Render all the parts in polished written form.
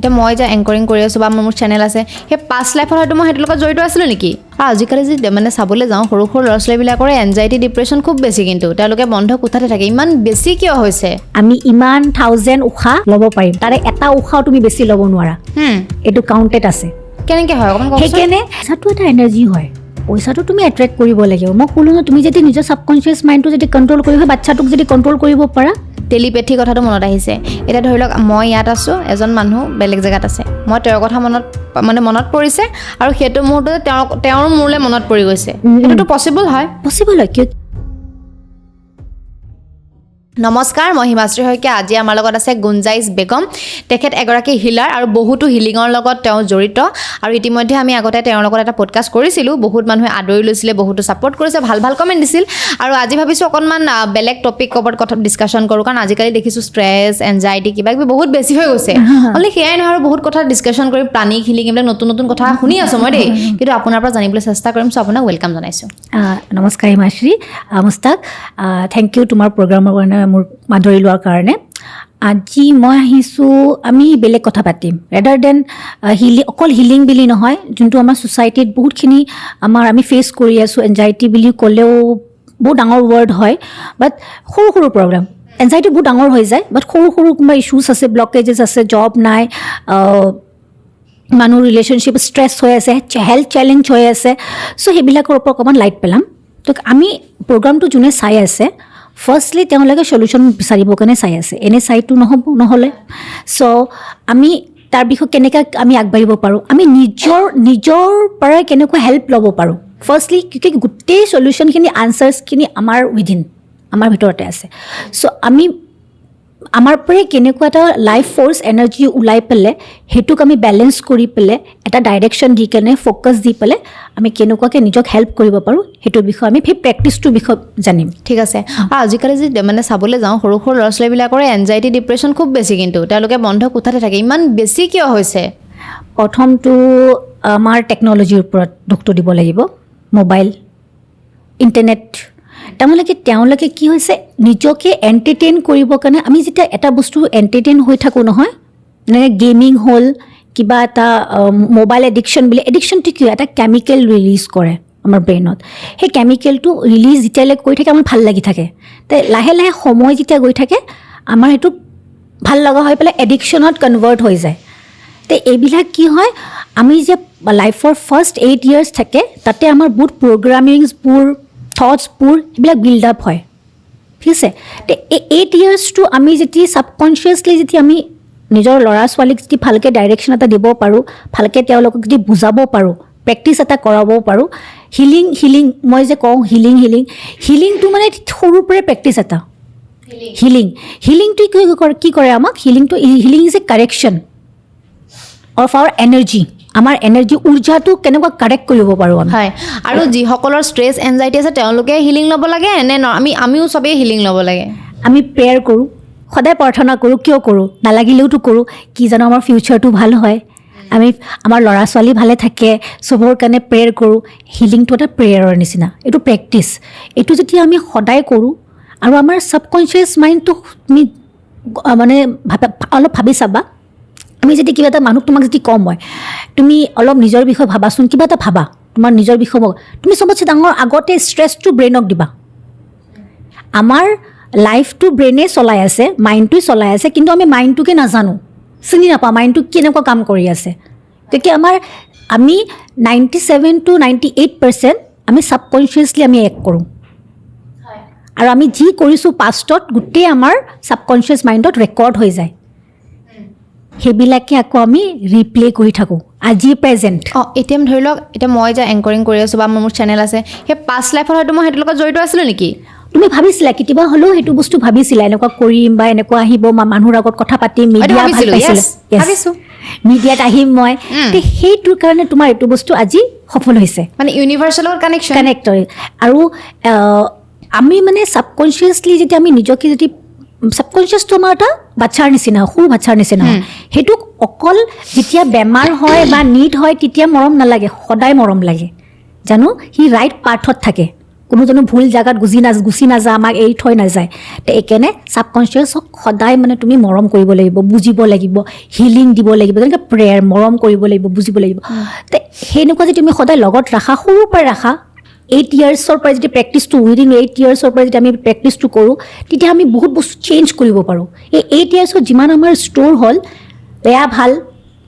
এটা মই যে এংকৰিং কৰি আছো বা মোৰ চেনেল আছে সেই পাষ্ট লাইফত হয়তো মই সেইটো লগত জড়িত আছিলো নেকি আৰু আজিকালি যে মানে চাবলৈ যাওঁ সৰু সৰু ল'ৰা ছোৱালীবিলাকৰ এনজাইটি ডিপ্ৰেশ্যন খুব বেছি কিন্তু তেওঁলোকে বন্ধ কোঠাতে থাকে ইমান বেছি কিয় হৈছে আমি ইমান 1000 উশাহ ল'ব পাৰিম তাৰে এটা উশাহ তুমি বেছি ল'ব নোৱাৰা এইটো কাউণ্টেড আছে কেনেকৈ হয় অকণমান কওকচোন সেইকাৰণে পইচাটো এটা এনাৰ্জি হয় পইচাটো তুমি এট্ৰেক্ট কৰিব লাগিব মই ক'লো ন তুমি যদি নিজৰ ছাবকনচিয়াছ মাইণ্ডটো যদি কণ্ট্ৰল কৰিব বাচ্চাটোক যদি কণ্ট্ৰল কৰিব পাৰা টেলিপেথি কথাটো মনত আহিছে এতিয়া ধৰি লওক মই ইয়াত আছোঁ এজন মানুহ বেলেগ জেগাত আছে মই তেওঁৰ কথা মনত পৰিছে আৰু সেইটো মুহূৰ্ততে তেওঁৰ মোৰলৈ মনত পৰি গৈছে সেইটোতো পচিবল হয় কিয় নমস্কাৰ মই হিমাশ্ৰী শইকীয়া আজি আমাৰ লগত আছে গুঞ্জাইছ বেগম তেখেত এগৰাকী হিলাৰ আৰু বহুতো হিলিঙৰ লগত তেওঁ জড়িত আৰু ইতিমধ্যে আমি আগতে তেওঁৰ লগত এটা পডকাষ্ট কৰিছিলোঁ বহুত মানুহে আদৰি লৈছিলে বহুতো ছাপোৰ্ট কৰিছে ভাল ভাল কমেণ্ট দিছিল আৰু আজি ভাবিছোঁ অকণমান বেলেগ টপিক ওপৰত কথা ডিছকাশ্যন কৰোঁ কাৰণ আজিকালি দেখিছোঁ ষ্ট্ৰেছ এনজাইটি কিবা কিবি বহুত বেছি হৈ গৈছে অনলি সেয়াই নহয় আৰু বহুত কথা ডিছকাশ্যন কৰিম প্লানিং হিলিং এইবিলাক নতুন নতুন কথা শুনি আছোঁ মই দেই কিন্তু আপোনাৰ পৰা জানিবলৈ চেষ্টা কৰিম চ' আপোনাক ৱেলকাম জনাইছোঁ নমস্কাৰ হিমাশ্ৰী মুস্তাক থেংক ইউ তোমাৰ প্ৰগ্ৰামৰ কাৰণে মোৰ মাধুৰী লোৱাৰ কাৰণে আজি মই আহিছোঁ আমি বেলেগ কথা পাতিম ৰেডাৰ দেন অকল হিলিং বুলি নহয় যোনটো আমাৰ ছ'চাইটিত বহুতখিনি আমি ফেচ কৰি আছোঁ এনজাইটি বুলি ক'লেও বহুত ডাঙৰ ৱৰ্ড হয় বাট সৰু সৰু প্ৰব্লেম এনজাইটি বহুত ডাঙৰ হৈ যায় বাট সৰু সৰু কোনোবা ইছ্যুজ আছে ব্লকেজেছ আছে জব নাই মানুহ ৰিলেশ্যনশ্বিপ ষ্ট্ৰেছ হৈ আছে হেল্থ চেলেঞ্জ হৈ আছে চ' সেইবিলাকৰ ওপৰত অকণমান লাইট পেলাম তো আমি প্ৰগ্ৰামটো যোনে চাই আছে ফাৰ্ষ্টলি তেওঁলোকে চলিউশ্যন বিচাৰিবৰ কাৰণে চাই আছে এনে চাইটো নহ'লে চ' আমি তাৰ বিষয়ে কেনেকৈ আমি আগবাঢ়িব পাৰোঁ আমি নিজৰ পৰাই কেনেকুৱা হেল্প ল'ব পাৰোঁ ফাৰ্ষ্টলি কি গোটেই চলিউশ্যনখিনি আনচাৰ্ছখিনি আমাৰ ভিতৰতে আছে চ' আমি আমাৰ পৰাই কেনেকুৱা এটা লাইফ ফ'ৰ্চ এনাৰ্জি ওলাই পেলাই সেইটোক আমি বেলেঞ্চ কৰি পেলাই এটা ডাইৰেকশ্যন দি কেনে ফ'কাছ দি পেলাই আমি কেনেকুৱাকৈ নিজক হেল্প কৰিব পাৰোঁ সেইটোৰ বিষয়ে আমি সেই প্ৰেক্টিচটোৰ বিষয়ে জানিম ঠিক আছে আৰু আজিকালি যে মানে চাবলৈ যাওঁ সৰু সৰু ল'ৰা ছোৱালীবিলাকৰ এনজাইটি ডিপ্ৰেশ্যন খুব বেছি কিন্তু তেওঁলোকে বন্ধ কোঠাতে থাকে ইমান বেছি কিয় হৈছে প্ৰথমটো আমাৰ টেকন'লজিৰ ওপৰত দুখটো দিব লাগিব মোবাইল ইণ্টাৰনেট তেওঁলোকে কি হৈছে নিজকে এণ্টাৰটেইন কৰিবৰ কাৰণে আমি যেতিয়া এটা বস্তু এণ্টাৰটেইন হৈ থাকোঁ নহয় যেনেকৈ গেমিং হ'ল কিবা এটা মোবাইল এডিকশ্যনটো কি এটা কেমিকেল ৰিলিজ কৰে আমাৰ ব্ৰেইনত সেই কেমিকেলটো ৰিলিজ যেতিয়ালৈকে কৰি থাকে আমাৰ ভাল লাগি থাকে তাই লাহে লাহে সময় যেতিয়া গৈ থাকে আমাৰ সেইটো ভাল লগা হৈ পেলাই এডিকশ্যনত কনভাৰ্ট হৈ যায় তো এইবিলাক কি হয় আমি যে লাইফৰ ফাৰ্ষ্ট 8 years থাকে তাতে আমাৰ বহুত প্ৰগ্ৰামিংছবোৰ থটছবোৰ সেইবিলাক বিল্ড আপ হয় ঠিক আছে তো এই 8 yearsটো আমি যেতিয়া ছাবকনচিয়াছলি যেতিয়া আমি নিজৰ ল'ৰা ছোৱালীক যদি ভালকৈ ডাইৰেকশ্যন এটা দিব পাৰোঁ ভালকৈ তেওঁলোকক যদি বুজাব পাৰোঁ প্ৰেক্টিচ এটা কৰাব পাৰোঁ হিলিং মই যে কওঁ হিলিংটো মানে সৰুৰ পৰাই প্ৰেক্টিচ এটা হিলিংটো কি কৰে আমাক healing is a correction of our energy আমাৰ এনাৰ্জি উৰ্জাটো কেনেকুৱা কাৰেক্ট কৰিব পাৰোঁ আমি হয় আৰু যিসকলৰ ষ্ট্ৰেছ এনজাইটি আছে তেওঁলোকে হিলিং ল'ব লাগে নে আমিও চবেই হিলিং ল'ব লাগে আমি প্ৰেয়াৰ কৰোঁ সদায় প্ৰাৰ্থনা কৰোঁ কিয় কৰোঁ নালাগিলেওতো কৰোঁ কি জানো আমাৰ ফিউচাৰটো ভাল হয় আমি আমাৰ ল'ৰা ছোৱালী ভালে থাকে চবৰ কাৰণে প্ৰেয়াৰ কৰোঁ হিলিংটো এটা প্ৰেয়াৰৰ নিচিনা এইটো প্ৰেক্টিচ এইটো যেতিয়া আমি সদায় কৰোঁ আৰু আমাৰ ছাবকনচিয়াছ মাইণ্ডটো তুমি মানে অলপ ভাবি চাবা আমি যদি কিবা এটা মানুহক তোমাক যদি কওঁ মই তুমি অলপ নিজৰ বিষয়ে ভাবাচোন কিবা এটা ভাবা তোমাৰ নিজৰ বিষয়ে তুমি চবতছে ডাঙৰ আগতে ষ্ট্ৰেছটো ব্ৰেইনক দিবা আমাৰ লাইফটো ব্ৰেইনে চলাই আছে মাইণ্ডটোৱে চলাই আছে কিন্তু আমি মাইণ্ডটোকে নাজানো চিনি নাপাওঁ মাইণ্ডটো কেনেকুৱা কাম কৰি আছে গতিকে আমি 97 to 98% আমি ছাবকনচিয়াছলি আমি এক্ট কৰোঁ আৰু আমি যি কৰিছোঁ পাষ্টত গোটেই আমাৰ ছাবকনচিয়াছ মাইণ্ডত ৰেকৰ্ড হৈ যায় সেইবিলাকে আকৌ আমি ৰিপ্লে কৰি থাকোঁ আজি প্ৰেজেণ্ট এতিয়া ধৰি লওক এতিয়া মই যে এংকৰিং কৰি আছোঁ বা মোৰ চেনেল আছে সেই পাষ্ট লাইফত হয়তো মই সেইটোৰ লগত জড়িত আছিলোঁ নেকি তুমি ভাবিছিলা কেতিয়াবা হ'লেও সেইটো বস্তু ভাবিছিলা এনেকুৱা কৰিম বা এনেকুৱা আহিব মানুহৰ আগত কথা পাতিম মিডিয়াত আহিম মই সেইটোৰ কাৰণে তোমাৰ এইটো বস্তু আজি সফল হৈছে মানে ইউনিভাৰ্চেল লগত কানেক্ট হয় আৰু আমি মানে ছাবকনচিয়াছলি যেতিয়া আমি নিজকে যদি ছাবকনচিয়াছটো আমাৰ এটা বাচ্ছাৰ নিচিনা সৰু বাচ্ছাৰ নিচিনা হয় সেইটোক অকল যেতিয়া বেমাৰ হয় বা নিড হয় তেতিয়া মৰম নালাগে সদায় মৰম লাগে জানো সি ৰাইট পাৰ্থত থাকে কোনো জানো ভুল জাগাত গুচি নাযায়, আমাক এৰি থৈ নাযায়। তো এইকাৰণে ছাবকনচিয়াছক সদায় মানে তুমি মৰম কৰিব লাগিব, বুজিব লাগিব, হিলিং দিব লাগিব, যেনেকৈ প্ৰেয়াৰ মৰম কৰিব লাগিব, বুজিব লাগিব। তো সেনেকুৱা যদি তুমি সদায় লগত ৰাখা, সৰুৰ পৰা ৰাখা, 8 yearsৰ পৰা যদি প্ৰেক্টিছটো উইদিন 8 yearsৰ পৰা যদি আমি প্ৰেক্টিছটো কৰোঁ, তেতিয়া আমি বহুত বস্তু চেঞ্জ কৰিব পাৰোঁ। এই 8 yearsত যিমান আমাৰ ষ্ট'ৰ হ'ল, বেয়া ভাল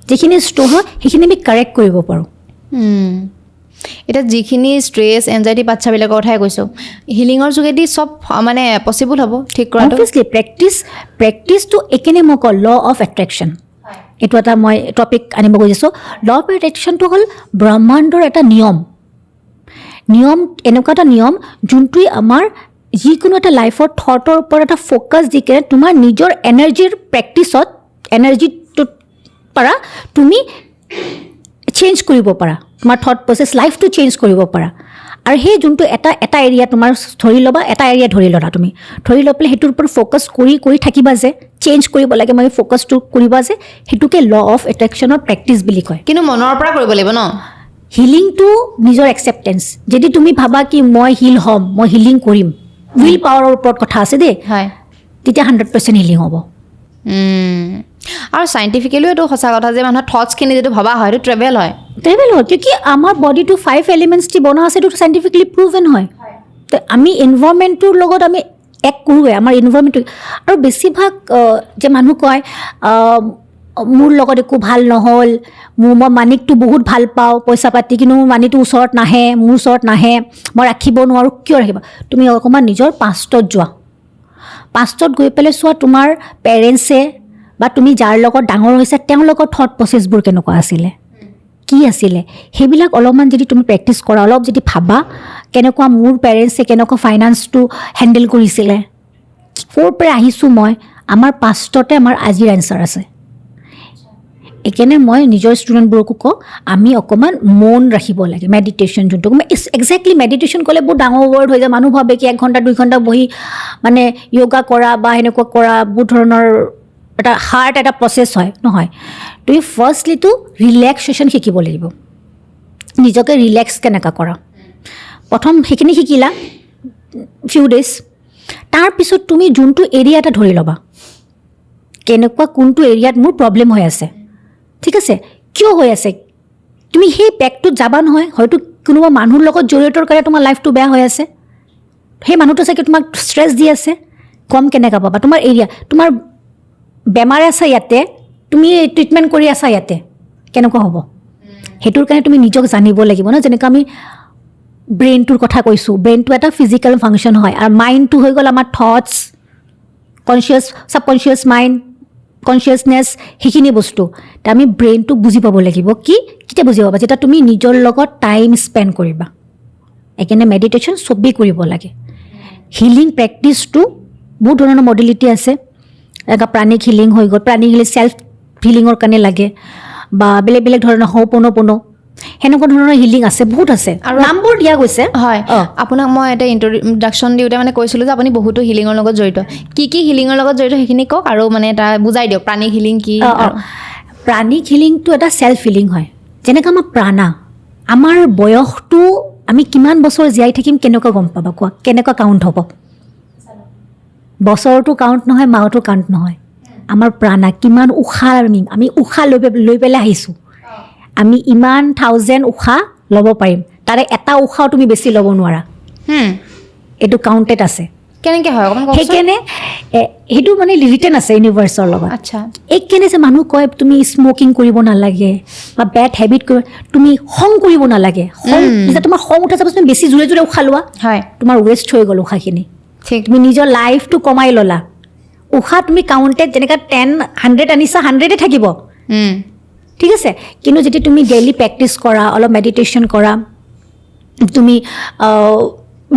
যিখিনি ষ্ট'ৰ হয় সেইখিনি আমি কাৰেক্ট কৰিব পাৰোঁ। এতিয়া যিখিনি ষ্ট্ৰেছ এনজাইটি বাচ্ছাবিলাকৰ কথাই কৈছোঁ, হিলিঙৰ যোগেদি চব মানে পচিবল হ'ব ঠিক কৰাটো। অবভিয়াছলি প্ৰেক্টিছটো এইকাৰণে মই কওঁ ল অফ এট্ৰেকশ্যন। এইটো এটা মই টপিক আনিব খুজিছোঁ। ল অফ এট্ৰেকশ্যনটো হ'ল ব্ৰহ্মাণ্ডৰ এটা নিয়ম, এনেকুৱা এটা নিয়ম যোনটোৱে আমাৰ যিকোনো এটা লাইফৰ থটৰ ওপৰত এটা ফ'কাছ দি কেনে তোমাৰ নিজৰ এনাৰ্জিৰ প্ৰেক্টিছত এনাৰ্জিটোৰ পৰা তুমি চেঞ্জ কৰিব পাৰা, তোমাৰ থট প্ৰচেছ লাইফটো চেঞ্জ কৰিব পাৰা। আৰু সেই যোনটো এটা এৰিয়া তোমাৰ ধৰি ল'বা, এটা এৰিয়া ধৰি ল'লা, তুমি ধৰি লৈ পেলাই সেইটোৰ ওপৰত ফ'কাছ কৰি থাকিবা যে চেঞ্জ কৰিব লাগে, মানে ফ'কাছটো কৰিবা যে, সেইটোকে ল অফ এট্ৰেকশ্যনৰ প্ৰেক্টিছ বুলি কয়। কিন্তু মনৰ পৰা কৰিব লাগিব ন? হিলিংটো নিজৰ একচেপ্টেঞ্চ। যদি তুমি ভাবা কি মই হিল হ'ম, মই হিলিং কৰিম, উইল পাৱাৰৰ ওপৰত কথা আছে দেই, হয়, তেতিয়া 100% হিলিং হ'ব। আৰু চাইণ্টিফিকেলিও এইটো সঁচা কথা যে মানুহৰ থটছখিনি যিটো ভবা হয় সেইটো ট্ৰেভেল হয় কিয় আমাৰ বডিটো 5 elements দি বনোৱা আছে, এইটো চাইণ্টিফিকেলি প্ৰুভেন হয়। তো আমি এনভাইৰমেণ্টটোৰ লগত আমি এক কৰোঁৱে, আমাৰ এনভাইৰমেণ্টটো। আৰু বেছিভাগ যে মানুহ কয় মোৰ লগত একো ভাল নহ'ল, মই মানিকটো বহুত ভাল পাওঁ পইচা পাতি, কিন্তু মোৰ মানিটো ওচৰত নাহে, মোৰ ওচৰত নাহে, মই ৰাখিব নোৱাৰোঁ। কিয় ৰাখিবা? তুমি অকণমান নিজৰ পাষ্টত যোৱা, পাষ্টত গৈ পেলাই চোৱা তোমাৰ পেৰেণ্টছে বা তুমি যাৰ লগত ডাঙৰ হৈছে তেওঁৰ লগত থট প্ৰচেছবোৰ কেনেকুৱা আছিলে, কি আছিলে, সেইবিলাক অলপমান যদি তুমি প্ৰেক্টিছ কৰা, অলপ যদি ভাবা কেনেকুৱা মোৰ পেৰেণ্টছে কেনেকুৱা ফাইনেন্সটো হেণ্ডেল কৰিছিলে, ক'ৰ পৰা আহিছোঁ মই, আমাৰ পাষ্টতে আমাৰ আজিৰ এনচাৰ আছে। এইকাৰণে মই নিজৰ ষ্টুডেণ্টবোৰকো কওঁ আমি অকণমান মন ৰাখিব লাগে, মেডিটেশ্যন যোনটো একজেক্টলি মেডিটেশ্যন ক'লে বহুত ডাঙৰ ৱৰ্ড হৈ যায়, মানুহ ভাবে কি 1 ঘণ্টা 2 ঘণ্টা বহি মানে য়োগা কৰা বা সেনেকুৱা কৰা বহুত ধৰণৰ এটা হাৰ্ড এটা প্ৰচেছ হয়, নহয়। তুমি ফাৰ্ষ্টলিটো ৰিলেক্সেশ্যন শিকিব লাগিব, নিজকে ৰিলেক্স কেনেকুৱা কৰা। প্ৰথম সেইখিনি শিকিলা ফিউ ডেইজ, তাৰপিছত তুমি যোনটো এৰিয়া এটা ধৰি ল'বা, কেনেকুৱা কোনটো এৰিয়াত মোৰ প্ৰব্লেম হৈ আছে, ঠিক আছে, কিয় হৈ আছে, তুমি সেই পেকটোত যাবা নহয়, হয়তো কোনোবা মানুহৰ লগত জড়িতৰ কাৰণে তোমাৰ লাইফটো বেয়া হৈ আছে, সেই মানুহটো চাগে তোমাক ষ্ট্ৰেছ দি আছে, কম কেনেকৈ পাবা। তোমাৰ এৰিয়া, তোমাৰ বেমাৰ আছে ইয়াতে, তুমি ট্ৰিটমেণ্ট কৰি আছা ইয়াতে, কেনেকুৱা হ'ব, সেইটোৰ কাৰণে তুমি নিজক জানিব লাগিব ন। যেনেকৈ আমি ব্ৰেইনটোৰ কথা কৈছোঁ, ব্ৰেইনটো এটা ফিজিকেল ফাংচন হয়, আৰু মাইণ্ডটো হৈ গ'ল আমাৰ থটছ, কনচিয়াছ ছাবকনচিয়াছ মাইণ্ড, কনচিয়াছনেছ, সেইখিনি বস্তু। তো আমি ব্ৰেইনটোক বুজি পাব লাগিব। কেতিয়া বুজি পাবা? যেতিয়া তুমি নিজৰ লগত টাইম স্পেণ্ড কৰিবা। এইকাৰণে মেডিটেশ্যন চবেই কৰিব লাগে। হিলিং প্ৰেক্টিছটো বহুত ধৰণৰ মডেলিটি আছে, এনেকুৱা প্ৰাণিক হিলিং হৈ গ'ল, প্ৰাণিক হিলিং চেল্ফ হিলিঙৰ কাৰণে লাগে, বা বেলেগ বেলেগ ধৰণৰ হোপ'ন'প'ন', সেনেকুৱা ধৰণৰ হিলিং আছে, বহুত আছে, আৰু নামবোৰ দিয়া গৈছে। হয়, আপোনাক মই এটা ইন্ট্ৰডাকশ্যন দিওঁতে মানে কৈছিলোঁ যে আপুনি বহুতো হিলিঙৰ লগত জড়িত। কি হিলিঙৰ লগত জড়িত সেইখিনি কওক, আৰু মানে এটা বুজাই দিয়ক প্ৰাণিক হিলিং কি। প্ৰাণিক হিলিংটো এটা চেল্ফ হিলিং হয়। যেনেকৈ আমাৰ প্ৰাণা, আমাৰ বয়সটো আমি কিমান বছৰ জীয়াই থাকিম কেনেকুৱা গম পাবা, কোৱা, কেনেকুৱা কাউণ্ট হ'ব? বছৰটো কাউণ্ট নহয়, মাহটো কাউণ্ট নহয়, আমাৰ প্ৰাণা কিমান উশাহ, আমি উশাহ লৈ পেলাই আহিছোঁ, আমি ইমান 1000 উশাহ ল'ব পাৰিম, তাৰে এটা উশাহ তুমি বেছি ল'ব নোৱাৰা, এইটো কাউণ্টেড আছে। কেনেকৈ হয় অকণমান কওকচোন। সেইকাৰণে সেইটো মানে ৰিটেন আছে ইউনিভাৰ্চৰ লগত। আচ্ছা, এইকাৰণে যে মানুহ কয় তুমি স্মকিং কৰিব নালাগে বা বেড হেবিট কৰিব, তুমি খং কৰিব নালাগে। খং যেতিয়া তোমাৰ খং উঠে চাবাচোন, তুমি বেছি জোৰে জোৰে উশাহ লোৱা, হয়, তোমাৰ ৱেষ্ট হৈ গ'ল উশাহখিনি, ঠিক। তুমি নিজৰ লাইফটো কমাই ল'লা। উশাহ তুমি কাউণ্টেড যেনেকৈ 10, 100 আনিছা, 100 থাকিব, ঠিক আছে। কিন্তু যদি তুমি ডেইলি প্ৰেক্টিছ কৰা, অলপ মেডিটেশ্যন কৰা, তুমি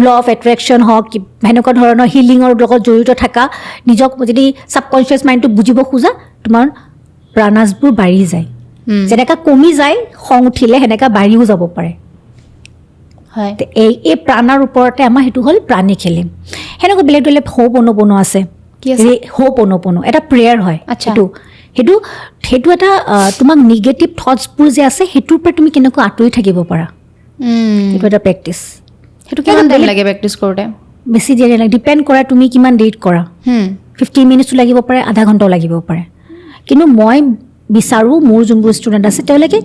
ল অফ এট্ৰেকশ্যন হওক, সেনেকুৱা ধৰণৰ হিলিঙৰ লগত জড়িত থাকা, নিজক যদি ছাবকনচিয়াছ মাইণ্ডটো বুজিব খোজা, তোমাৰ প্ৰাণাছবোৰ বাঢ়ি যায়। যেনেকৈ কমি যায় খং উঠিলে, সেনেকৈ বাঢ়িও যাব পাৰে। হয়, এই প্ৰাণৰ ওপৰতে আমাৰ সেইটো হ'ল প্ৰাণিক হিলিং। সেনেকুৱা বেলেগ বেলেগ হোপ'ন'প'ন' আছে। কি আছে? হোপ'ন'প'ন' এটা প্ৰেয়াৰ হয়। আচ্ছা, সেইটো এটা তোমাক নিগেটিভ থটছবোৰ যে আছে সেইটোৰ পৰা তুমি কেনেকৈ আঁতৰি থাকিব পাৰা, সেইটো এটা প্ৰেক্টিছ। সেইটো কিমান টাইম লাগে প্ৰেক্টিছ কৰোঁতে বেছি দেৰি লাগে ডিপেণ্ড কৰা তুমি কিমান দেৰিত কৰা 15 মিনিটছো লাগিব পাৰে আধা ঘণ্টাও লাগিব পাৰে কিন্তু মই বিচাৰোঁ মোৰ যোনবোৰ ষ্টুডেণ্ট আছে তেওঁলোকে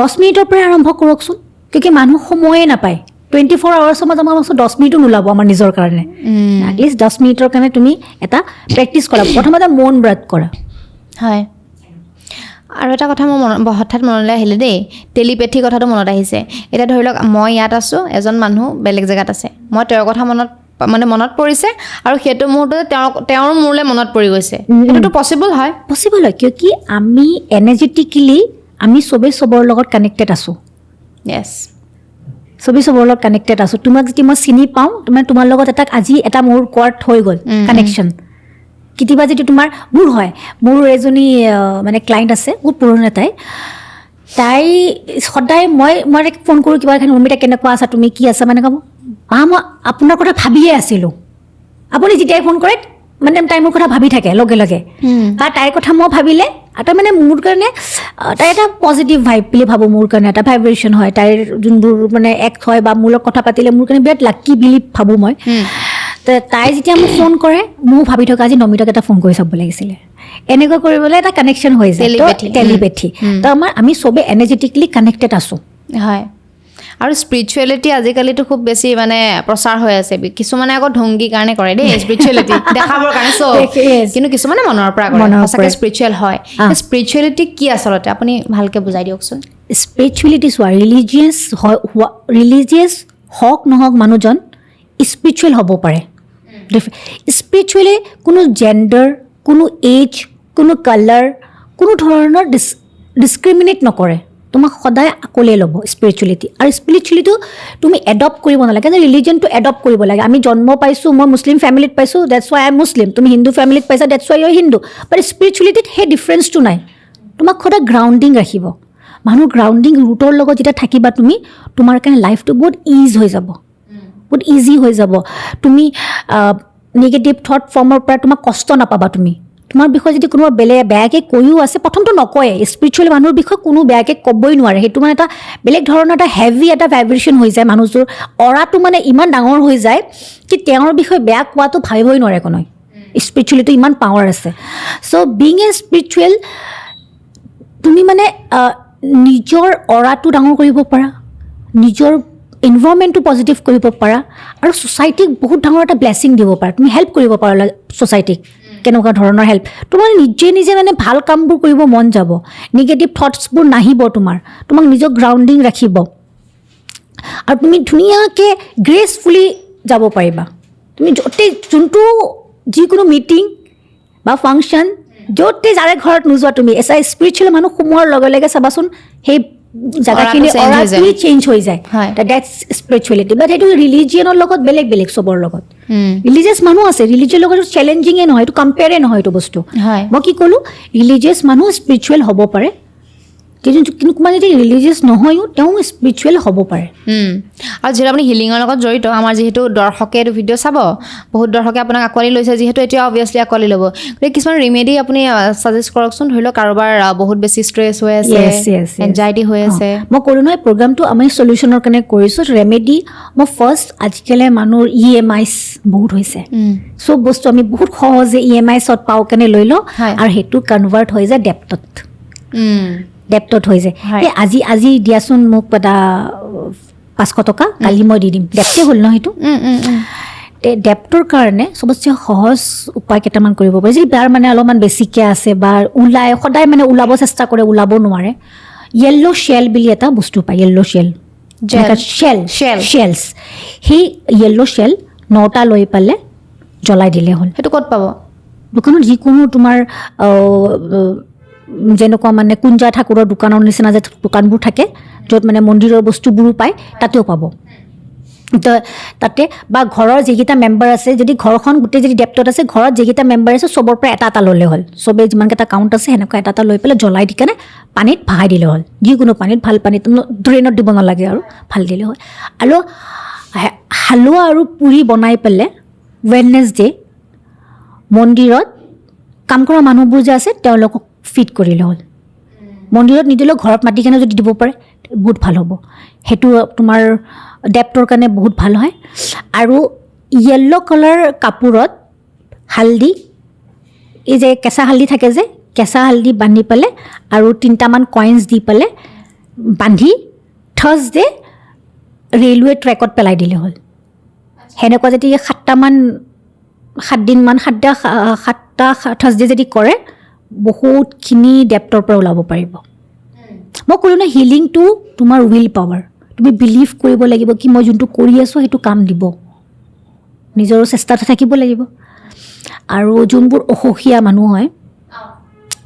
10 মিনিটৰ পৰাই আৰম্ভ কৰকচোন কিয় মানুহ সময়ে নাপায় 24 আৱাৰ্ছৰ মাজত আমাৰ 10 মিনিটো নোলাব আমাৰ নিজৰ কাৰণে এটলিষ্ট 10 মিনিটৰ কাৰণে তুমি এটা প্ৰেক্টিছ কৰা প্ৰথমতে মন ব্ৰাত কৰা হয় আৰু এটা কথা মোৰ হঠাৎ মনলৈ আহিলে দেই টেলিপেথি কথাটো মনত আহিছে এতিয়া ধৰি লওক মই ইয়াত আছোঁ এজন মানুহ বেলেগ জেগাত আছে মই তেওঁৰ কথা মনত পৰিছে আৰু সেইটো মুহূৰ্ততে তেওঁৰ মোৰলৈ মনত পৰি গৈছে সেইটোতো পচিবল হয় কিয় কি আমি এনাৰ্জেটিকেলি আমি চবেই চবৰ লগত কানেক্টেড আছোঁ য়েছ চবেই চবৰ লগত কানেক্টেড আছোঁ তোমাক যদি মই চিনি পাওঁ তোমাৰ লগত আজি এটা মোৰ কোৱাৰ্ট হৈ গ'ল কানেকশ্যন কেতিয়াবা যদি তোমাৰ মোৰ এজনী মানে ক্লাইণ্ট আছে বহুত পুৰণি তাই সদায় মই ফোন কৰোঁ কিবা এখন উৰ্মিতা কেনেকুৱা আছা তুমি কি আছা মানে ক'ব মই আপোনাৰ কথা ভাবিয়ে আছিলোঁ আপুনি যেতিয়াই ফোন কৰে মানে তাই মোৰ কথা ভাবি থাকে লগে লগে বা তাইৰ কথা মই ভাবিলে এটা মানে মোৰ কাৰণে তাই এটা পজিটিভ ভাইব বুলি ভাবোঁ মোৰ কাৰণে এটা ভাইব্ৰেশ্যন হয় তাইৰ যোনবোৰ মানে এক্ট হয় বা মোৰ লগত কথা পাতিলে মোৰ কাৰণে বিৰাট লাকি বুলি ভাবোঁ মই তাই যেতিয়া মোক ফোন কৰে ময়ো ভাবি থকা আজি নমিতাক এটা ফোন কৰি চাব লাগিছিলে এনেকুৱা কৰিবলৈ এটা কানেকশ্যন হৈ যায় টেলিপেথি তো আমি চবেই এনাৰ্জেটিকেলি কানেক্টেড আছোঁ হয় আৰু স্পিৰিচুৱেলিটি আজিকালিতো খুব বেছি মানে প্ৰচাৰ হৈ আছে কিছুমানে আকৌ ঢংগিৰ কাৰণে কৰে দেই স্পিৰিচুৱেলিটি দেখাবৰ কাৰণে কিন্তু কিছুমানে মনৰ পৰা কৰে সঁচাকৈ স্পিৰিচুৱেল হয় স্পিৰিচুৱেলিটি কি আচলতে আপুনি ভালকৈ বুজাই দিয়কচোন স্পিৰিচুৱেলিটি চোৱা ৰিলিজিয়াছ হওক নহওক মানুহজন স্পিৰিচুৱেল হ'ব পাৰে স্পিৰিচুৱেলি কোনো জেণ্ডাৰ কোনো এজ কোনো কালাৰ কোনো ধৰণৰ ডিছক্ৰিমিনেট নকৰে তোমাক সদায় আকলে ল'ব স্পিৰিচুৱেলিটি আৰু স্পিৰিচুৱেলিটিটো তুমি এডপ্ট কৰিব নালাগে যে ৰিলিজনটো এডপ্ট কৰিব লাগে আমি জন্ম পাইছোঁ মই মুছলিম ফেমিলিত পাইছোঁ ডেটছ ৱাই আই এম মুছলিম তুমি হিন্দু ফেমিলিত পাইছা ডেটছ ৱাই ইউ হিন্দু বাট স্পিৰিচুৱেলিটিত সেই ডিফাৰেঞ্চটো নাই তোমাক সদায় গ্ৰাউণ্ডিং ৰাখিব মানুহ গ্ৰাউণ্ডিং ৰুটৰ লগত যেতিয়া থাকিবা তুমি তোমাৰ কাৰণে লাইফটো বহুত ইজি হৈ যাব তুমি নিগেটিভ থট ফৰ্মৰ পৰা তোমাক কষ্ট নাপাবা তুমি তোমাৰ বিষয়ে যদি কোনোবা বেয়াকৈ কৈও আছে প্ৰথমটো নকয়ে স্পিৰিচুৱেল মানুহৰ বিষয়ে কোনো বেয়াকৈ ক'বই নোৱাৰে সেইটো মানে এটা বেলেগ ধৰণৰ এটা হেভি এটা ভাইব্ৰেশ্যন হৈ যায় মানুহটোৰ অৰাটো মানে ইমান ডাঙৰ হৈ যায় কি তেওঁৰ বিষয়ে বেয়া কোৱাটো ভাবিবই নোৱাৰে কোনোৱে স্পিৰিচুৱেলিটো ইমান পাৱাৰ আছে চ' বিং এ স্পিৰিচুৱেল তুমি মানে নিজৰ অৰাটো ডাঙৰ কৰিব পাৰা নিজৰ এনভাইৰনমেণ্টটো পজিটিভ কৰিব পাৰা আৰু ছ'চাইটিক বহুত ডাঙৰ এটা ব্লেছিং দিব পাৰা তুমি হেল্প কৰিব পাৰা ছ'চাইটিক কেনেকুৱা ধৰণৰ হেল্প তোমাৰ নিজে মানে ভাল কামবোৰ কৰিব মন যাব নিগেটিভ থটছবোৰ নাহিব তোমাক নিজক গ্ৰাউণ্ডিং ৰাখিব আৰু তুমি ধুনীয়াকৈ গ্ৰেচফুলি যাব পাৰিবা তুমি য'তেই যোনটো যিকোনো মিটিং বা ফাংচন য'তে যাৰে ঘৰত নোযোৱা তুমি এছা স্পিৰিচুৱেল মানুহ সোমোৱাৰ লগে লগে চাবাচোন সেই জাগাখিনি অৰাটোৱে চেঞ্জ হৈ যায় ডেটছ স্পিৰিচুৱেলিটি বাট সেইটো ৰিলিজিয়নৰ লগত বেলেগ চবৰ লগত ৰিলিজিয়াছ মানুহ আছে ৰিলিজিয়ৰ লগত চেলেঞ্জিঙে নহয় এইটো কম্পেয়াৰে নহয় এইটো বস্তু মই কি ক'লোঁ ৰিলিজিয়াছ মানুহ স্পিৰিচুৱেল হ'ব পাৰে কিন্তু কোনোবা যদি ৰিলিজিয়াছ নহয়ো তেওঁ স্পিৰিচুৱেল হ'ব পাৰে আৰু যিহেতু আপুনি হিলিঙৰ লগত জড়িত আমাৰ যিহেতু দৰ্শকে এইটো ভিডিঅ' চাব বহুত দৰ্শকে আপোনাক আঁকোৱালি লৈছে যিহেতু এতিয়া অভিয়াছলি আঁকোৱালি ল'ব গতিকে কিছুমান ৰিমেডি আপুনি ছাজেষ্ট কৰকচোন ধৰি লওক কাৰোবাৰ বহুত বেছি ষ্ট্ৰেছ হৈ আছে এনজাইটি হৈ আছে মই ক'লোঁ নহয় প্ৰগ্ৰামটো আমি চলিউশ্যনৰ কাৰণে কৰিছোঁ ৰেমেডি মই ফাৰ্ষ্ট আজিকালি মানুহৰ EMIs বহুত হৈছে চব বস্তু আমি বহুত সহজে EMIছত পাওঁ কাৰণে লৈ লওঁ আৰু সেইটো কনভাৰ্ট হৈ যায় ডেপ্টত হৈ যায় আজি দিয়াচোন মোক এটা 500 টকা কালি মই দি দিম ডেপ্টে হ'ল ন সেইটো ডেপ্টৰ কাৰণে চবতছে সহজ উপায় কেইটামান কৰিব পাৰি যদি তাৰ মানে অলপমান বেছিকৈ আছে বা সদায় মানে ওলাব চেষ্টা কৰে ওলাব নোৱাৰে য়েল্ল' শ্বেল বুলি এটা বস্তু পায় য়েল্ল' শ্বেলছ সেই য়েল্ল' শ্বেল 9টা লৈ পেলাই জ্বলাই দিলে হ'ল সেইটো ক'ত পাব দোকানত যিকোনো তোমাৰ যেনেকুৱা মানে কুঞ্জা ঠাকুৰৰ দোকানৰ নিচিনা যে দোকানবোৰ থাকে য'ত মানে মন্দিৰৰ বস্তুবোৰো পায় তাতেও পাব তাতে বা ঘৰৰ যিকেইটা মেম্বাৰ আছে যদি ঘৰখন গোটেই যদি ডেপ্টত আছে ঘৰত যিকেইটা মেম্বাৰ আছে চবৰ পৰা এটা ল'লে হ'ল চবেই যিমানকেইটা কাউণ্ট আছে সেনেকুৱা এটা লৈ পেলাই জ্বলাই দি কেনে পানীত ভাহাই দিলে হ'ল যিকোনো পানীত ভাল পানীত ড্ৰেইনত দিব নালাগে আৰু ভাল দিলে হ'ল আৰু হালোৱা আৰু পুৰি বনাই পেলাই ৱেডনেছডে মন্দিৰত কাম কৰা মানুহবোৰ যে আছে তেওঁলোকক ফিট কৰিলে হ'ল মন্দিৰত নিদিলেও ঘৰত মাটি কেনে যদি দিব পাৰে বহুত ভাল হ'ব সেইটো তোমাৰ ডেপ্থৰ কাৰণে বহুত ভাল হয় আৰু য়েল্ল' কালাৰ কাপোৰত হালধি এই যে কেঁচা হালধি থাকে যে কেঁচা হালধি বান্ধি পেলাই আৰু 3টামান কইনছ দি পেলাই বান্ধি থাৰ্ছডে ৰেলৱে ট্ৰেকত পেলাই দিলে হ'ল সেনেকুৱা যদি 7 থাৰ্ছডে যদি কৰে বহুতখিনি ডেপ্থৰ পৰা ওলাব পাৰিব মই ক'লোঁ ন হিলিংটো তোমাৰ উইল পাৱাৰ তুমি বিলিভ কৰিব লাগিব কি মই যোনটো কৰি আছোঁ সেইটো কাম দিব নিজৰ চেষ্টাত থাকিব লাগিব আৰু যোনবোৰ অসুখীয়া মানুহ হয়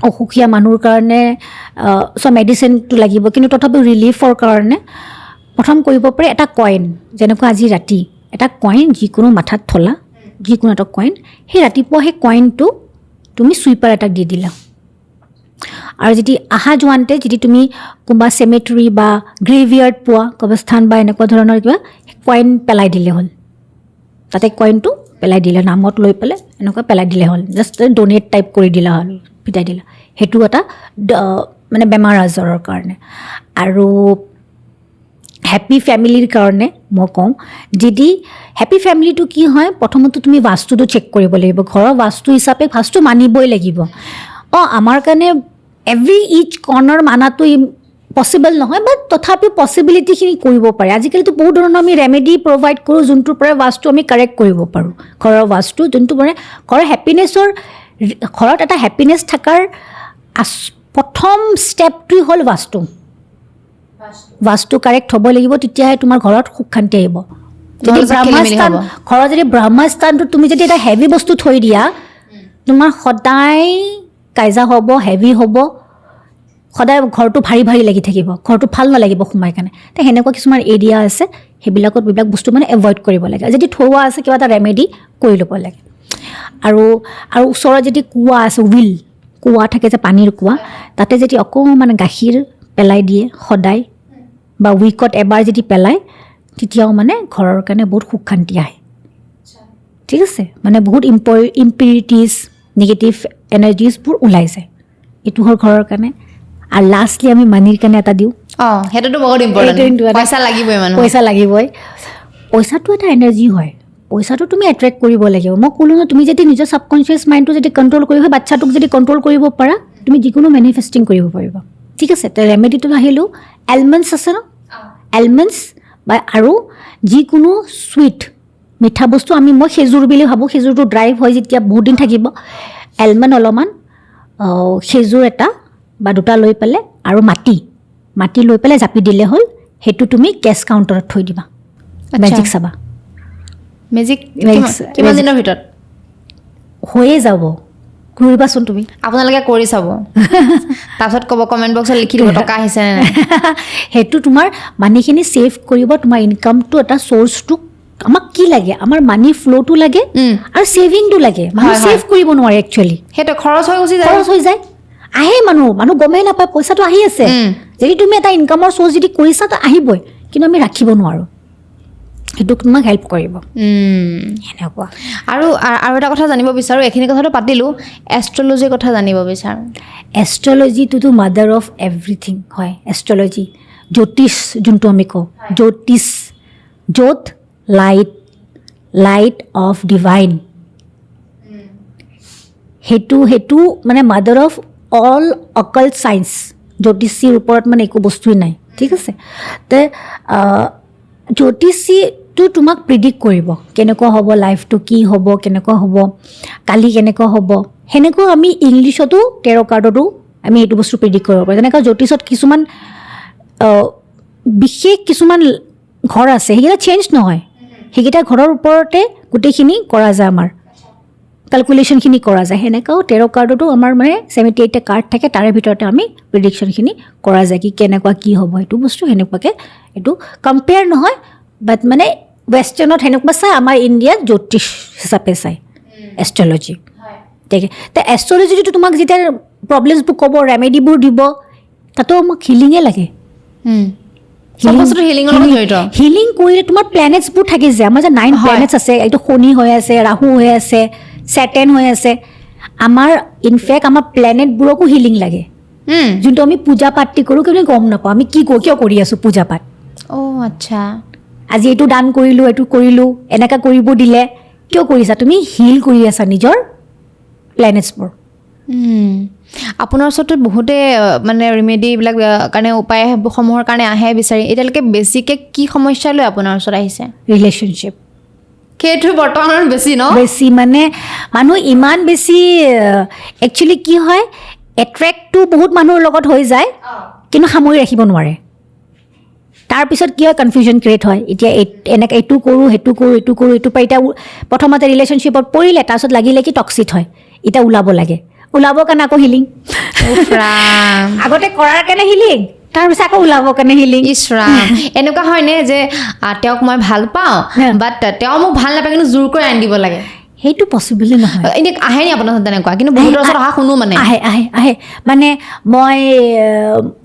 অসুখীয়া মানুহৰ কাৰণে চব মেডিচিনটো লাগিব কিন্তু তথাপিও ৰিলিফৰ কাৰণে প্ৰথম কৰিব পাৰে এটা কইন যেনেকুৱা আজি ৰাতি এটা কইন যিকোনো মাথাত থলা যিকোনো এটা কইন সেই ৰাতিপুৱা সেই কইনটো তুমি চুইপাৰ এটাক দি দিলা আৰু যদি আহা যোৱান্তে যদি তুমি কোনোবা চেমেটৰী বা গ্ৰেভিয়াৰ্ড পোৱা কবৰস্থান বা এনেকুৱা ধৰণৰ কিবা কইন পেলাই দিলে হ'ল তাতে কইনটো পেলাই দিলে নামত লৈ পেলাই এনেকুৱা পেলাই দিলে হ'ল জাষ্ট ড'নেট টাইপ কৰি দিলা হ'ল পিটাই দিলা সেইটো এটা মানে বেমাৰ আজাৰৰ কাৰণে আৰু হেপী ফেমিলিৰ কাৰণে মই কওঁ যদি হেপী ফেমিলিটো কি হয় প্ৰথমতে তুমি বাস্তুটো চেক কৰিব লাগিব ঘৰৰ বাস্তু হিচাপে ফাৰ্ষ্টটো মানিবই লাগিব আমাৰ কাৰণে এভৰি ইচ কৰ্ণাৰ মানাটো পচিবল নহয় বাট তথাপিও পচিবিলিটিখিনি কৰিব পাৰে আজিকালিতো বহুত ধৰণৰ আমি ৰেমেডি প্ৰভাইড কৰোঁ যোনটোৰ পৰা বাস্তু আমি কাৰেক্ট কৰিব পাৰোঁ ঘৰৰ বাস্তু যোনটো মানে ঘৰৰ হেপিনেছৰ ঘৰত এটা হেপিনেছ থকাৰ প্ৰথম ষ্টেপটোৱে হ'ল বাস্তু কাৰেক্ট হ'ব লাগিব তেতিয়াহে তোমাৰ ঘৰত সুখ শান্তি আহিব যদি ব্ৰহ্মস্থান ঘৰত যদি ব্ৰহ্মস্থানটো তুমি যদি এটা হেভি বস্তু থৈ দিয়া তোমাৰ সদায় কাইজা হ'ব হেভি হ'ব সদায় ঘৰটো ভাৰী ভাৰী লাগি থাকিব ঘৰটো ভাল নালাগিব সোমাই কাৰণে তো সেনেকুৱা কিছুমান এৰিয়া আছে সেইবিলাকত এইবিলাক বস্তু মানে এভইড কৰিব লাগে যদি থোৱা আছে কিবা এটা ৰেমেডি কৰি ল'ব লাগে আৰু ওচৰত যদি কুঁৱা আছে কুঁৱা থাকে যে পানীৰ কুঁৱা তাতে যদি অকণমান গাখীৰ পেলাই দিয়ে সদায় বা উইকত এবাৰ যদি পেলায় তেতিয়াও মানে ঘৰৰ কাৰণে বহুত সুখ শান্তি আহে ঠিক আছে মানে বহুত ইম্পিউৰিটিজ নিগেটিভ এনাৰ্জিজবোৰ ওলাই যায় এইটো হ'ল ঘৰৰ কাৰণে আৰু লাষ্টলি আমি মানিৰ কাৰণে এটা দিওঁ সেইটোতো বহুত ইম্পৰ্টেণ্ট পইচা লাগিবই পইচাটো এটা এনাৰ্জি হয় পইচাটো তুমি এট্ৰেক্ট কৰিব লাগিব মই ক'লোঁ ন তুমি যদি নিজৰ ছাবকনচিয়াছ মাইণ্ডটো যদি কণ্ট্ৰল কৰিব বাচ্ছাটোক যদি কণ্ট্ৰল কৰিব পাৰা তুমি যিকোনো মেনিফেষ্টিং কৰিব পাৰিবা ঠিক আছে তো ৰেমেডিটো আহিলোঁ এলমণ্ডছ আছে ন এলমণ্ডছ বা আৰু যিকোনো চুইট মিঠা বস্তু মই খেজুৰ বুলি ভাবোঁ খেজুৰটো ড্ৰাই হয় যেতিয়া বহুত দিন থাকিব এলমণ্ড অলপমান খেজুৰ এটা বা দুটা লৈ পেলাই আৰু মাটি লৈ পেলাই জাপি দিলে হ'ল সেইটো তুমি কেছ কাউণ্টাৰত থৈ দিবা মেজিক চাবা মেজিক কিমান দিনৰ ভিতৰত হৈয়ে যাব ঘূৰিবাচোন তুমি আপোনালোকে কৰি চাব তাৰপিছত ক'ব কমেণ্ট বক্সত লিখি দিব টকা আহিছে নে নাই সেইটো তোমাৰ মানিখিনি ছেভ কৰিব তোমাৰ ইনকামটো এটা চ'ৰ্চটো আমাক কি লাগে আমাৰ মানি ফ্ল'টো লাগে আৰু ছেভিংটো লাগে মানুহ ছেভ কৰিব নোৱাৰে একচুৱেলি সেইটো খৰচ হৈ যায় আহে মানুহ গমেই নাপায় পইচাটো আহি আছে যদি তুমি এটা ইনকামৰ চ'ৰ্চ যদি কৰিছা তো আহিবই কিন্তু আমি ৰাখিব নোৱাৰোঁ সেইটো তোমাক হেল্প কৰিব সেনেকুৱা আৰু এটা কথা জানিব বিচাৰোঁ এইখিনি কথাটো পাতিলোঁ এষ্ট্ৰলজিৰ কথা জানিব বিচাৰোঁ এষ্ট্ৰলজিটোতো মাদাৰ অফ এভৰিথিং হয় এষ্ট্ৰলজি জ্যোতিষ যোনটো আমি কওঁ জ্যোতিষ য'ত লাইট অফ ডিভাইন সেইটো মানে mother of all occult science জ্যোতিষীৰ ওপৰত মানে একো বস্তুৱেই নাই ঠিক আছে তে জ্যোতিষীটো তোমাক প্ৰিডিক্ট কৰিব কেনেকুৱা হ'ব লাইফটো কি হ'ব কেনেকুৱা হ'ব কালি কেনেকুৱা হ'ব সেনেকুৱা আমি ইংলিছতো টেৰ' কাৰ্ডতো আমি এইটো বস্তু প্ৰিডিক্ট কৰিব পাৰোঁ যেনেকুৱা জ্যোতিষত কিছুমান বিশেষ কিছুমান ঘৰ আছে সেইকেইটা চেঞ্জ নহয় সেইকেইটা ঘৰৰ ওপৰতে গোটেইখিনি কৰা যায় আমাৰ কেলকুলেশ্যনখিনি কৰা যায় সেনেকুৱাও টেৰ' কাৰ্ডতো আমাৰ মানে 78টা কাৰ্ড থাকে তাৰে ভিতৰতে আমি প্ৰিডিকশ্যনখিনি কৰা যায় কি কেনেকুৱা কি হ'ব সেইটো বস্তু সেনেকুৱাকৈ এইটো কম্পেয়াৰ নহয় বাট মানে ৱেষ্টাৰ্ণত সেনেকুৱা চাই আমাৰ ইণ্ডিয়াত জ্যোতিষ হিচাপে চায় এষ্ট্ৰলজি ঠিক আছে তে এষ্ট্ৰলজিটো তোমাক যেতিয়া প্ৰব্লেমছবোৰ ক'ব ৰেমেডিবোৰ দিব তাতো আমাক হিলিঙে লাগে হিলিং কৰিলে তোমাৰ প্লেনেটছবোৰ থাকে যে আমাৰ যে 9 প্লেনেটছ আছে এইটো শনি হৈ আছে ৰাহু হৈ আছে ছেটাৰ্ণ হৈ আছে আমাৰ ইনফেক্ট আমাৰ প্লেনেটবোৰকো হিলিং লাগে যোনটো আমি পূজা পাতি কৰোঁ কিন্তু গম নাপাওঁ আমি কি কিয় কৰি আছোঁ পূজা পাঠ আচ্ছা আজি এইটো দান কৰিলোঁ এইটো কৰিলোঁ এনেকুৱা কৰিব দিলে কিয় কৰিছা তুমি হিল কৰি আছা নিজৰ প্লেনেটছবোৰ আপোনাৰ ওচৰতো বহুতে মানে ৰিমেডিবিলাক কাৰণে উপায়সমূহৰ কাৰণে আহে বিচাৰি এতিয়ালৈকে বেছিকৈ কি সমস্যা লৈ আপোনাৰ ওচৰত আহিছে ৰিলেশ্যনশ্বিপ সেইটো বৰ্তমানৰ বেছি ন বেছি মানে মানুহ ইমান বেছি একচুৱেলি কি হয় এট্ৰেক্টটো বহুত মানুহৰ লগত হৈ যায় কিন্তু সামৰি ৰাখিব নোৱাৰে তাৰপিছত কি হয় কনফিউজন ক্ৰিয়েট হয় এতিয়া এনেকৈ এইটো কৰোঁ সেইটো কৰোঁ এইটো কৰোঁ এইটো পাই এতিয়া প্ৰথমতে ৰিলেশ্যনশ্বিপত পৰিলে তাৰপিছত লাগিলে কি টক্সিক হয় এতিয়া ওলাব লাগে ওলাবৰ কাৰণে আকৌ হিলিং আগতে কৰাৰ কাৰণে হিলিং তাৰপিছত আকৌ ওলাবৰ কাৰণে হিলিং ইছৰাম এনেকুৱা হয়নে যে তেওঁক মই ভাল পাওঁ বাট তেওঁ মোক ভাল নাপায় কিন্তু জোৰ কৰি আনি দিব লাগে সেইটো পচিবলি নহয় এনেই আহে নি আপোনাৰ ওচৰত তেনেকুৱা কিন্তু বহুতৰ ওচৰত অহা শুনো মানে আহে আহে আহে মানে মই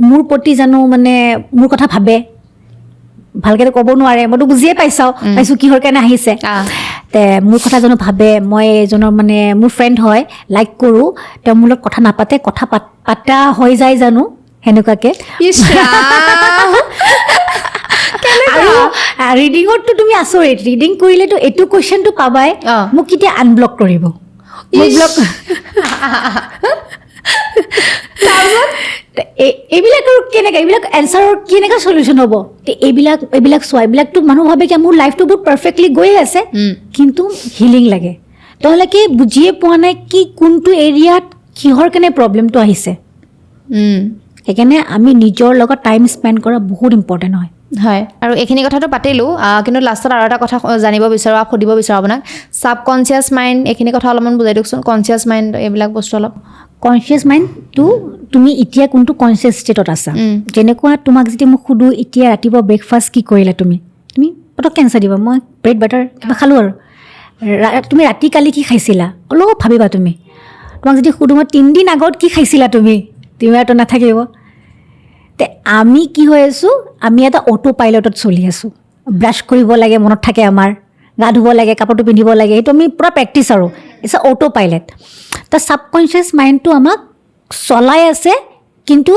মোৰ প্ৰতি জানো মানে মোৰ কথা ভাবে ভালকৈ ক'ব নোৱাৰে মইতো বুজিয়ে পাইছোঁ কিহৰ কাৰণে আহিছে তে মোৰ কথা জানো ভাবে মই এজনৰ মানে মোৰ ফ্ৰেণ্ড হয় লাইক কৰোঁ তেওঁ মোৰ লগত কথা নাপাতে কথা পাতা হৈ যায় জানো সেনেকুৱাকৈ আৰু ৰিডিঙততো তুমি আচৰিত ৰিডিং কৰিলেতো এইটো কুৱেশ্যনটো পাবাই মোক কেতিয়া আনব্লক কৰিব মোক ব্লক এইবিলাক আৰু কেনেকৈ এইবিলাক এনচাৰৰ কেনেকৈ চলিউশ্যন হ'ব এইবিলাক চোৱা এইবিলাকতো মানুহ ভাবে কি মোৰ লাইফটো বহুত পাৰফেক্টলি গৈ আছে কিন্তু হিলিং লাগে তেওঁলোকে বুজিয়ে পোৱা নাই কি কোনটো এৰিয়াত কিহৰ কাৰণে প্ৰব্লেমটো আহিছে সেইকাৰণে আমি নিজৰ লগত টাইম স্পেণ্ড কৰা বহুত ইম্পৰ্টেণ্ট হয় হয় আৰু এইখিনি কথাটো পাতিলোঁ কিন্তু লাষ্টত আৰু এটা কথা জানিব বিচাৰোঁ সুধিব বিচাৰোঁ আপোনাক ছাবকনচিয়াছ মাইণ্ড এইখিনি কথা অলপমান বুজাই দিয়কচোন কনচিয়াছ মাইণ্ড এইবিলাক বস্তু অলপ কনচিয়াছ মাইণ্ডটো তুমি এতিয়া কোনটো কনচিয়াছ ষ্টেটত আছা যেনেকুৱা তোমাক যদি মোক সোধোঁ এতিয়া ৰাতিপুৱা ব্ৰেকফাষ্ট কি কৰিলা তুমি পটককৈ এনচাৰ দিবা মই ব্ৰেড বাটাৰ কিবা খালোঁ আৰু তুমি ৰাতি কালি কি খাইছিলা অলপ ভাবিবা তুমি তোমাক যদি সোধোঁ মই 3 দিন আগত কি খাইছিলা তুমি আৰুতো নাথাকিব তে আমি কি হৈ আছোঁ আমি এটা অটো পাইলটত চলি আছোঁ ব্ৰাছ কৰিব লাগে মনত থাকে আমাৰ গা ধুব লাগে কাপোৰটো পিন্ধিব লাগে সেইটো আমি পূৰা প্ৰেক্টিছ আৰু ইটছ অটো পাইলট তো ছাবকনচিয়াছ মাইণ্ডটো আমাক চলাই আছে কিন্তু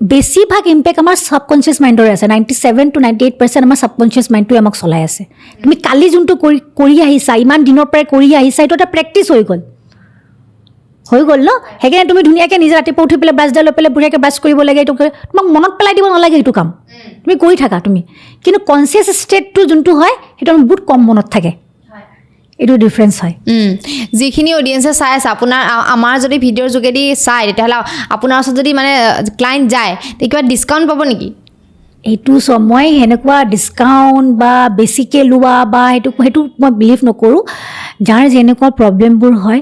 বেছিভাগ ইম্পেক্ট আমাৰ ছাবকনচিয়াছ মাইণ্ডৰে আছে 97 to 98% আমাৰ ছাবকনচিয়াছ মাইণ্ডটোৱে আমাক চলাই আছে তুমি কালি যোনটো কৰি আহিছা ইমান দিনৰ পৰাই কৰি আহিছা এইটো এটা প্ৰেক্টিছ হৈ গ'ল ন সেইকাৰণে তুমি ধুনীয়াকৈ নিজে ৰাতিপুৱা উঠি পেলাই ব্ৰাছডাল লৈ পেলাই বঢ়িয়াকৈ ব্ৰাছ কৰিব লাগে এইটো তোমাক মনত পেলাই দিব নালাগে সেইটো কাম তুমি কৰি থাকা তুমি কিন্তু কনচিয়াছ ষ্টেটটো যোনটো হয় সেইটো আমাৰ বহুত কম মনত থাকে এইটো ডিফাৰেঞ্চ হয় যিখিনি অডিয়েঞ্চে চাই আছে আপোনাৰ আমাৰ যদি ভিডিঅ'ৰ যোগেদি চায় তেতিয়াহ'লে আপোনাৰ ওচৰত যদি মানে ক্লাইণ্ট যায় তেতিয়া কিবা ডিছকাউণ্ট পাব নেকি এইটো মই সেনেকুৱা ডিছকাউণ্ট বা বেছিকৈ লোৱা বা সেইটো মই বিলিভ নকৰোঁ যাৰ যেনেকুৱা প্ৰব্লেমবোৰ হয়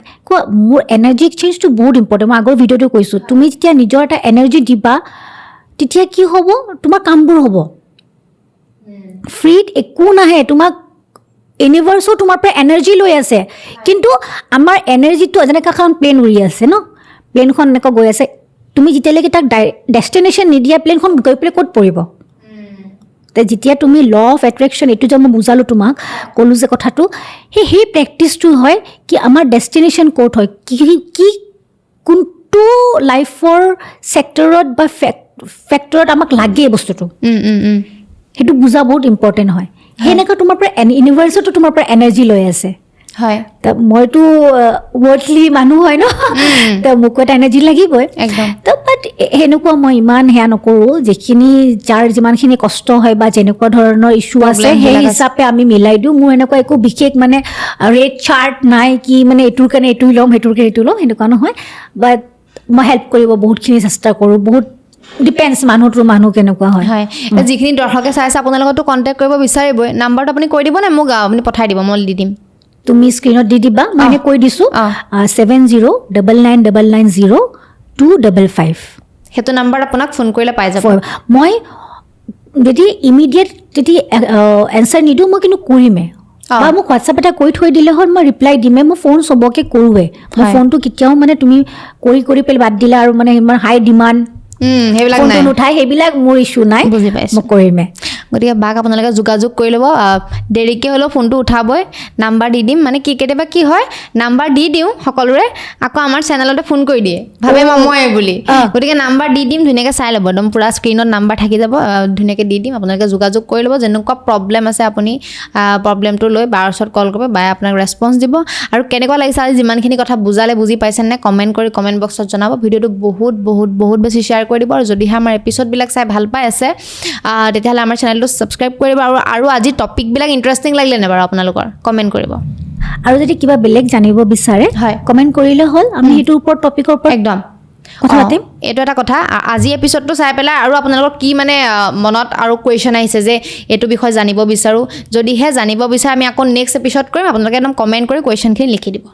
মোৰ এনাৰ্জি এক্সচেঞ্জটো বহুত ইম্পৰ্টেণ্ট মই আগৰ ভিডিঅ'টো কৈছোঁ তুমি যেতিয়া নিজৰ এটা এনাৰ্জি দিবা তেতিয়া কি হ'ব তোমাৰ কামবোৰ হ'ব ফ্ৰীত একো নাহে তোমাক ইউনিভাৰ্চো তোমাৰ পৰা এনাৰ্জি লৈ আছে কিন্তু আমাৰ এনাৰ্জিটো যেনেকৈ এখন প্লেন উৰি আছে ন প্লেনখন এনেকৈ গৈ আছে তুমি যেতিয়ালৈকে তাক ডেষ্টিনেশ্যন নিদিয়া প্লেনখন গৈ পেলাই ক'ত পৰিব যেতিয়া তুমি ল অফ এট্ৰেকশ্যন এইটো যে মই বুজালোঁ তোমাক ক'লোঁ যে কথাটো সেই প্ৰেক্টিছটো হয় কি আমাৰ ডেষ্টিনেশ্যন ক'ত হয় কি কোনটো লাইফৰ ছেক্টৰত বা ফেক্টৰত আমাক লাগে বস্তুটো সেইটো বুজা বহুত ইম্পৰ্টেণ্ট হয় সেনেকৈ তোমাৰ পৰা ইউনিভাৰ্চতো তোমাৰ পৰা এনাৰ্জি লৈ আছে হয় মইতো ৱৰ্ডলি মানুহ হয় ন তো মোকো এটা এনাৰ্জি লাগিবই একদম তো বাট সেনেকুৱা মই ইমান সেয়া নকৰোঁ যিখিনি যাৰ যিমানখিনি কষ্ট হয় বা যেনেকুৱা ধৰণৰ ইছ্যু আছে সেই হিচাপে আমি মিলাই দিওঁ মোৰ এনেকুৱা একো বিশেষ মানে ৰেট চাৰ্ট নাই কি মানে এইটোৰ কাৰণে এইটো ল'ম সেইটোৰ কাৰণে এইটো ল'ম সেনেকুৱা নহয় বাট মই হেল্প কৰিব বহুতখিনি চেষ্টা কৰোঁ বহুত ডিপেণ্ডছ মানুহ কেনেকুৱা হয় হয় যিখিনি দৰ্শকে চাই আছে আপোনাৰ লগতো কণ্টেক্ট কৰিব বিচাৰিবই নাম্বাৰটো আপুনি কৈ দিব নে মোক আপুনি পঠাই দিব মই দি দিম তুমি স্ক্ৰীণত দি দিবা মই এনে কৈ দিছোঁ 7099902555 সেইটো নাম্বাৰ আপোনাক ফোন কৰিলে পাই যাব মই যদি ইমিডিয়েট যদি এনচাৰ নিদিওঁ মই কিন্তু কৰিমেই বা মোক হোৱাটছআপ এটা কৰি থৈ দিলে হ'ল মই ৰিপ্লাই দিমেই মই ফোন চবকে কৰোঁৱেই মই ফোনটো কেতিয়াও মানে তুমি কৰি পেলাই বাদ দিলা আৰু মানে ইমান হাই ডিমাণ্ড সেইবিলাক নুঠাই সেইবিলাক মোৰ ইছ্যু নাই মই কৰিমেই গতিকে বাক আপোনালোকে যোগাযোগ কৰি ল'ব দেৰিকৈ হ'লেও ফোনটো উঠাবই নাম্বাৰ দি দিম মানে কি কেতিয়াবা কি হয় নাম্বাৰ দি দিওঁ সকলোৰে আকৌ আমাৰ চেনেলতে ফোন কৰি দিয়ে ভাবে মই বুলি গতিকে নাম্বাৰ দি দিম ধুনীয়াকৈ চাই ল'ব একদম পূৰা স্ক্ৰীণত নাম্বাৰ থাকি যাব ধুনীয়াকৈ দি দিম আপোনালোকে যোগাযোগ কৰি ল'ব যেনেকুৱা প্ৰব্লেম আছে আপুনি প্ৰব্লেমটো লৈ বাৰ ওচৰত কল কৰিব বায়ে আপোনাক ৰেছপন্স দিব আৰু কেনেকুৱা লাগিছে আজি যিমানখিনি কথা বুজালে বুজি পাইছেনে নে কমেণ্ট কৰি কমেণ্ট বক্সত জনাব ভিডিঅ'টো বহুত বেছি শ্বেয়াৰ কৰি দিব আৰু যদিহে আমাৰ এপিছ'ডবিলাক চাই ভাল পাই আছে তেতিয়াহ'লে আমাৰ চেনেলটো ছাবস্ক্ৰাইব কৰিব আৰু আজি টপিকবিলাক ইণ্টাৰেষ্টিং লাগিলে নে বাৰু আপোনালোকৰ কমেণ্ট কৰিব আৰু যদি কিবা বেলেগ জানিব বিচাৰে হয় কমেণ্ট কৰিলে হ'ল আমি সেইটোৰ ওপৰত টপিকৰ ওপৰত একদম কথা পাতিম এইটো এটা কথা আজি এপিছ'ডটো চাই পেলাই আৰু আপোনালোকৰ কি মানে মনত আৰু কুৱেশ্যন আহিছে যে এইটো বিষয়ে জানিব বিচাৰোঁ যদিহে জানিব বিচাৰে আমি আকৌ নেক্সট এপিছ'ড কৰিম আপোনালোকে একদম কমেণ্ট কৰি কুৱেশ্যনখিনি লিখি দিব